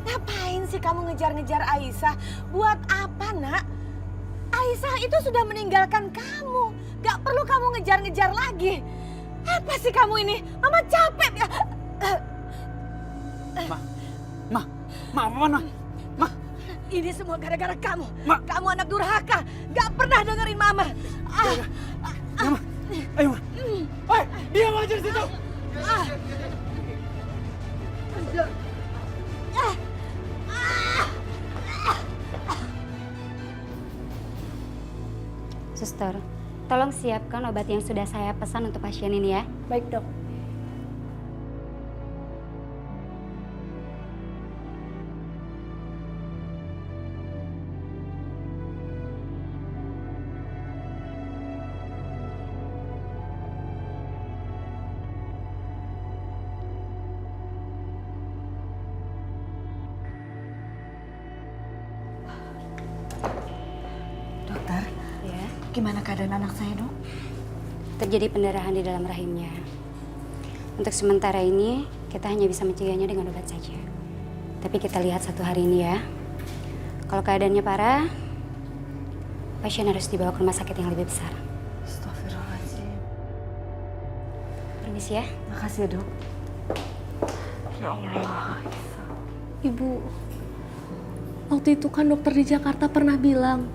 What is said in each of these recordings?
Ngapain sih kamu ngejar-ngejar Aisyah? Buat apa, Nak? Aisyah itu sudah meninggalkan kamu. Gak perlu kamu ngejar-ngejar lagi. Apa sih kamu ini? Mama capek. Ma, apa Ma? Ma. Ini semua gara-gara kamu. Ma. Kamu anak durhaka. Gak pernah dengerin Mama. Ya, Ma. Ayo, Ma. Hei, diam aja di situ. Suster, tolong siapkan obat yang sudah saya pesan untuk pasien ini ya. Baik, Dok. Dokter, Ya. gimana keadaan anak saya, Dok? Terjadi pendarahan di dalam rahimnya. Untuk sementara ini, kita hanya bisa mencegahnya dengan obat saja. Tapi kita lihat 1 hari ini ya. Kalau keadaannya parah, pasien harus dibawa ke rumah sakit yang lebih besar. Astagfirullahaladzim. Permisi ya. Makasih, Dok. Ya Allah. Ibu, waktu itu kan dokter di Jakarta pernah bilang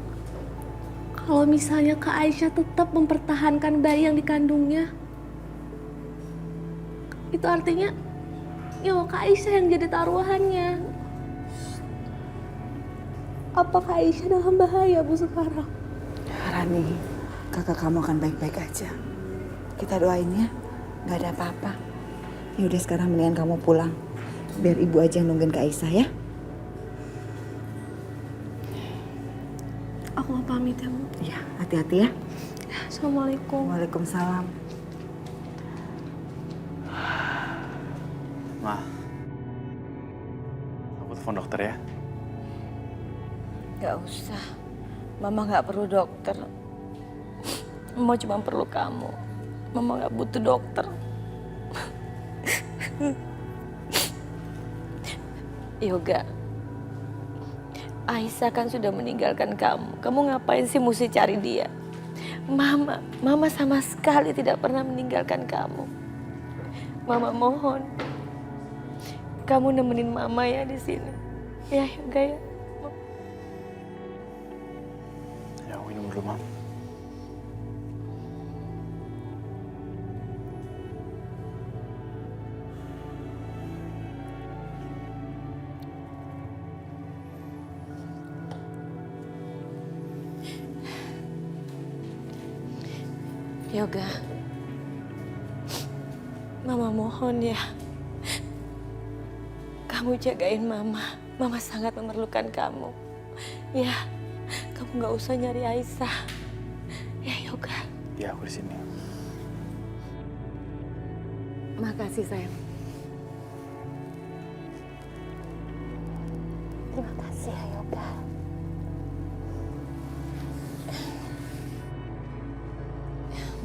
kalau misalnya Kak Aisyah tetap mempertahankan bayi yang dikandungnya, itu artinya nyawa Kak Aisyah yang jadi taruhannya. Apa Kak Aisyah dalam bahaya, Bu, sekarang? Rani, kakak kamu akan baik-baik aja. Kita doain ya, nggak ada apa-apa. Ya udah sekarang mendingan kamu pulang, biar ibu aja yang nungguin Kak Aisyah ya. Aku mau pamit ya, Bu. Iya, hati-hati ya. Assalamualaikum. Waalaikumsalam. Ma, aku telepon dokter ya. Gak usah. Mama gak perlu dokter. Mama cuma perlu kamu. Mama gak butuh dokter. Yoga, Aisyah kan sudah meninggalkan kamu. Kamu ngapain sih mesti cari dia? Mama sama sekali tidak pernah meninggalkan kamu. Mama mohon, kamu nemenin Mama ya di sini. Ya Yoga ya. Ya, aku minum dulu, Mam. Yoga, Mama mohon ya, kamu jagain Mama. Mama sangat memerlukan kamu. Ya, kamu nggak usah nyari Aisyah. Ya Yoga. Ya, aku di sini. Makasih sayang. Terima kasih ya Yoga.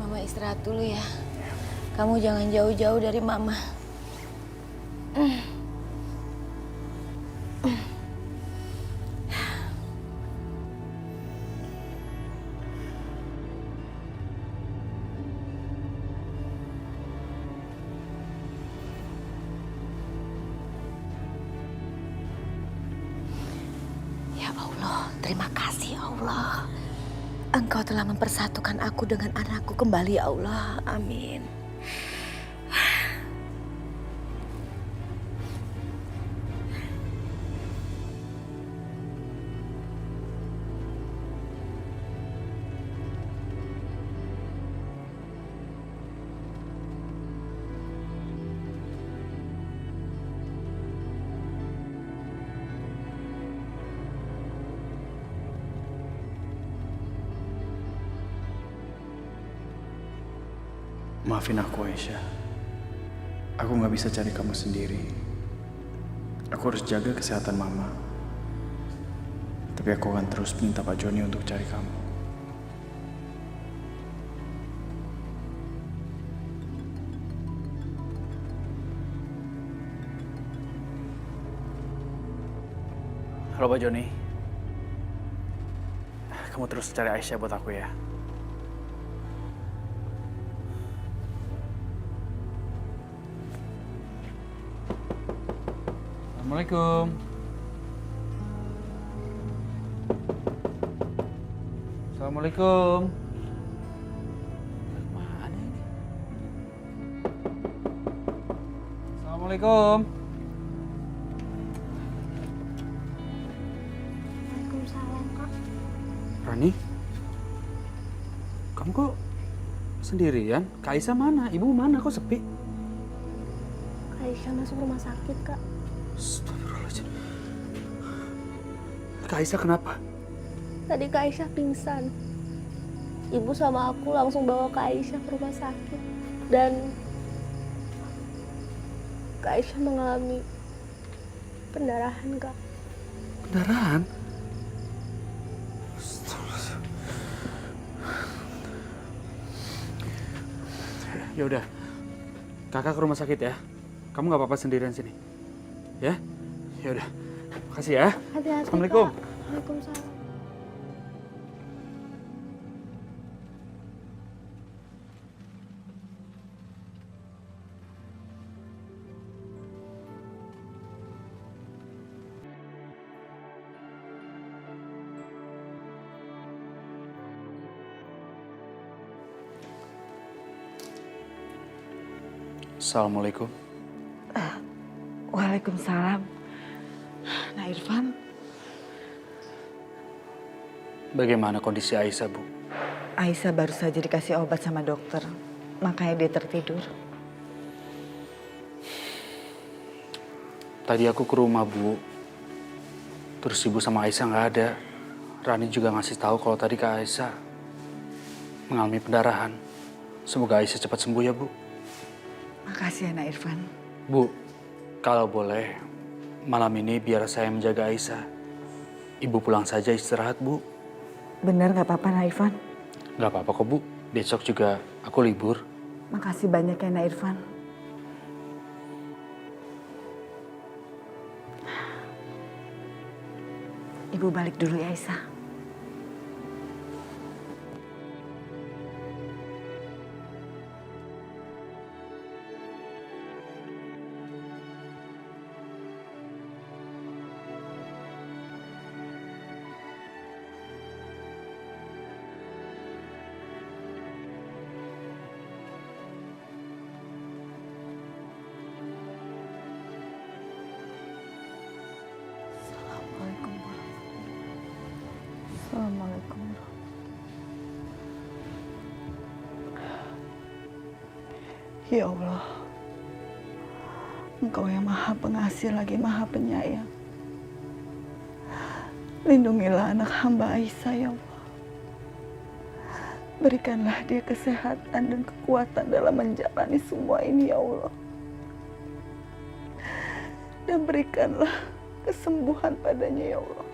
Mama istirahat dulu ya. Kamu jangan jauh-jauh dari Mama. Ya Allah, terima kasih ya Allah. Engkau telah mempersatukan aku dengan anakku kembali ya Allah. Amin. Maafin aku, Aisyah. Aku nggak bisa cari kamu sendiri. Aku harus jaga kesehatan Mama. Tapi aku akan terus minta Pak Joni untuk cari kamu. Halo Pak Joni. Kamu terus cari Aisyah buat aku ya. Assalamualaikum. Assalamualaikum. Mana ini? Assalamualaikum. Waalaikumsalam, Kak. Rani, kamu kok sendirian? Kak Aisyah mana? Ibu mana? Kok sepi? Kak Aisyah masuk rumah sakit, Kak. Astagfirullahaladzim. Kak Aisyah kenapa? Tadi Kak Aisyah pingsan. Ibu sama aku langsung bawa Kak Aisyah ke rumah sakit. Dan Kak Aisyah mengalami pendarahan, Kak. Pendarahan? Astagfirullahaladzim. Ya udah, kakak ke rumah sakit ya. Kamu nggak apa-apa sendirian sini, ya? Ya udah, makasih ya. Hati-hati, Assalamualaikum. Kak. Waalaikumsalam. Assalamualaikum. Waalaikumsalam. Nah Irfan, Bagaimana kondisi Aisyah, Bu? Aisyah baru saja dikasih obat sama dokter. Makanya dia tertidur. Tadi aku ke rumah, Bu. Terus Ibu sama Aisyah nggak ada. Rani juga ngasih tahu kalau tadi Kak Aisyah mengalami pendarahan. Semoga Aisyah cepat sembuh ya, Bu. Makasih ya Nak Irfan. Bu, kalau boleh, malam ini biar saya menjaga Aisyah. Ibu pulang saja istirahat, Bu. Bener gak apa-apa Nak Irfan? Nggak apa-apa kok, Bu. Besok juga aku libur. Makasih banyak ya Nak Irfan. Ibu balik dulu ya Aisyah. Assalamualaikum. Ya Allah, Engkau yang Maha Pengasih lagi Maha Penyayang. Lindungilah anak hamba Aisyah ya Allah. Berikanlah dia kesehatan dan kekuatan dalam menjalani semua ini ya Allah. Dan berikanlah kesembuhan padanya ya Allah.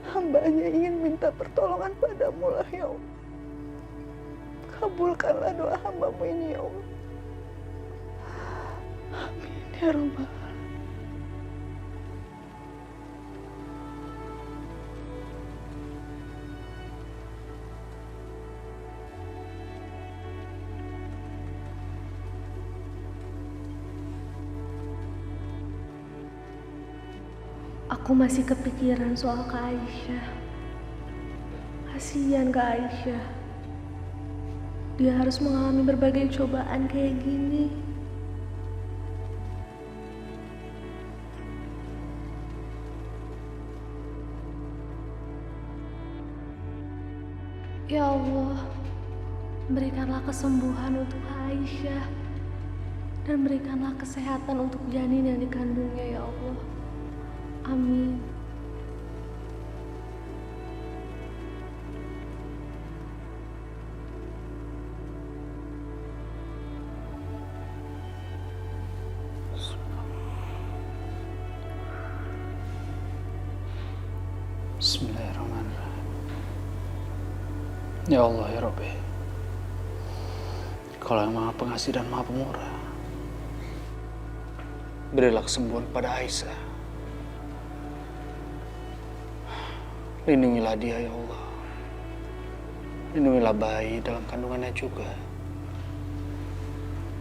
Hambanya ingin minta pertolongan padamu lah ya Allah. Kabulkanlah doa hambamu ini ya Allah. Amin ya Rabbal Alamin. Aku masih kepikiran soal Kak Aisyah. Kasihan Kak Aisyah. Dia harus mengalami berbagai cobaan kayak gini. Ya Allah, berikanlah kesembuhan untuk Kak Aisyah. Dan berikanlah kesehatan untuk janin yang dikandungnya ya Allah. Amin. Bismillahirrahmanirrahim. Ya Allah ya Rabbi. Kau yang Maha Pengasih dan Maha Pemurah. Berilah kesembuhan pada Aisyah. Lindungilah dia ya Allah. Lindungilah bayi dalam kandungannya juga.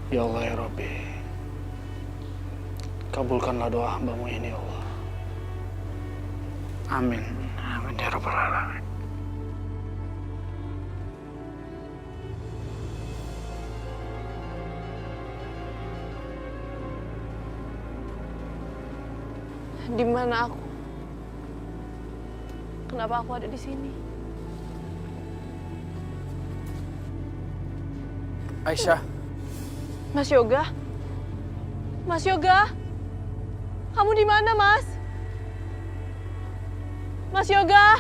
Ya Allah ya Rabbi. Kabulkanlah doa hamba-Mu ini ya Allah. Amin. Amin ya Rabbal Alamin. Di mana aku? Kenapa aku ada di sini? Aisyah, Mas Yoga? Mas Yoga? Kamu di mana, Mas? Mas Yoga?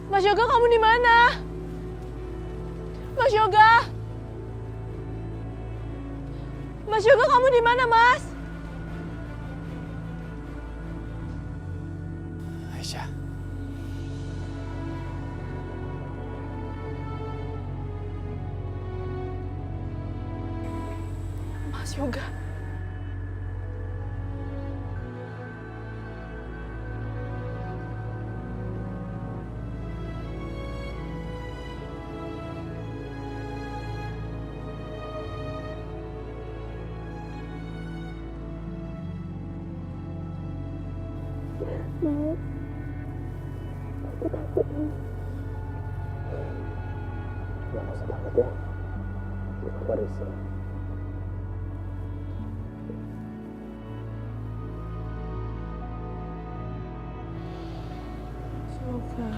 Mas Yoga, kamu di mana? Mas Yoga? Mas Yoga, kamu di mana, Mas? Aisyah. Mas Yoga. Jangan usah takut ya. Kita berisi. Yoga.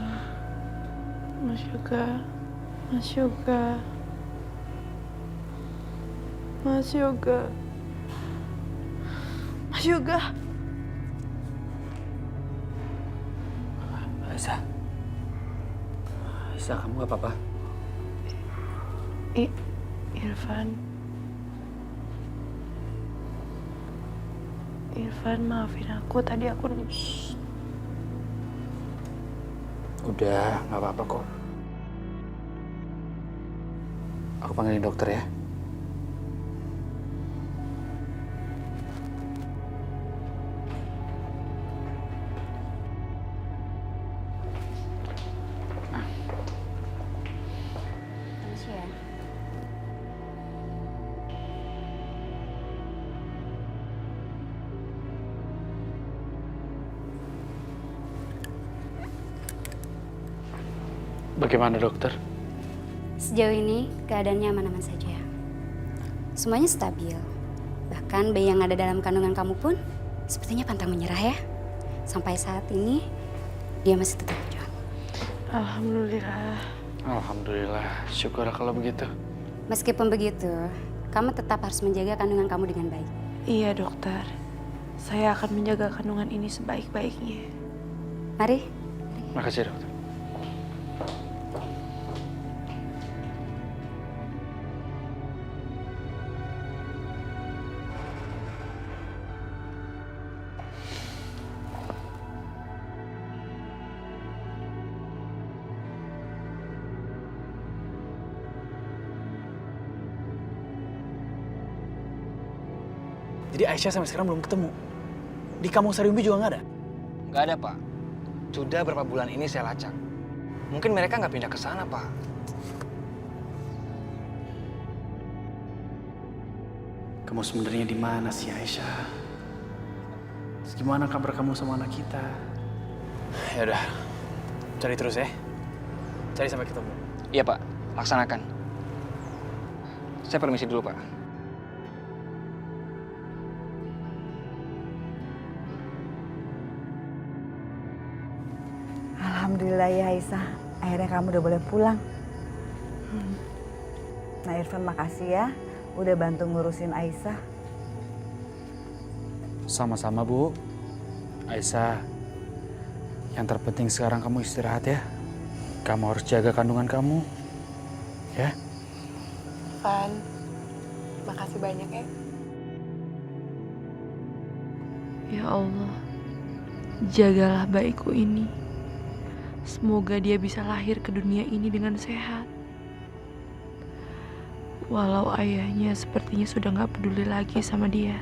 Mas Yoga. Mas Yoga. Mas Yoga. Mas Yoga. Aisyah. Aisyah, kamu gak apa-apa? Irfan. Irfan, maafin aku. Tadi aku... Udah, nggak apa-apa kok. Aku panggilin dokter ya. Aisyah. Bagaimana dokter? Sejauh ini keadaannya aman-aman saja. Semuanya stabil. Bahkan bayi yang ada dalam kandungan kamu pun sepertinya pantang menyerah ya. Sampai saat ini dia masih tetap berjuang. Alhamdulillah. Alhamdulillah, syukurlah kalau begitu. Meskipun begitu, kamu tetap harus menjaga kandungan kamu dengan baik. Iya dokter. Saya akan menjaga kandungan ini sebaik-baiknya. Mari. Makasih dokter. Jadi Aisyah sampai sekarang belum ketemu. Di Kampung Sariumbi juga nggak ada? Nggak ada, Pak. Sudah berapa bulan ini saya lacak. Mungkin mereka nggak pindah ke sana, Pak. Kamu sebenarnya di mana sih Aisyah? Gimana kabar kamu sama anak kita? Ya udah, cari terus ya. Cari sampai ketemu. Iya, Pak. Laksanakan. Saya permisi dulu, Pak. Alhamdulillah ya Aisyah, akhirnya kamu udah boleh pulang. Nah Irfan makasih ya, udah bantu ngurusin Aisyah. Sama-sama Bu. Aisyah, yang terpenting sekarang kamu istirahat ya. Kamu harus jaga kandungan kamu. Ya? Van, makasih banyak ya. Ya Allah, jagalah bayiku ini. Semoga dia bisa lahir ke dunia ini dengan sehat. Walau ayahnya sepertinya sudah gak peduli lagi sama dia.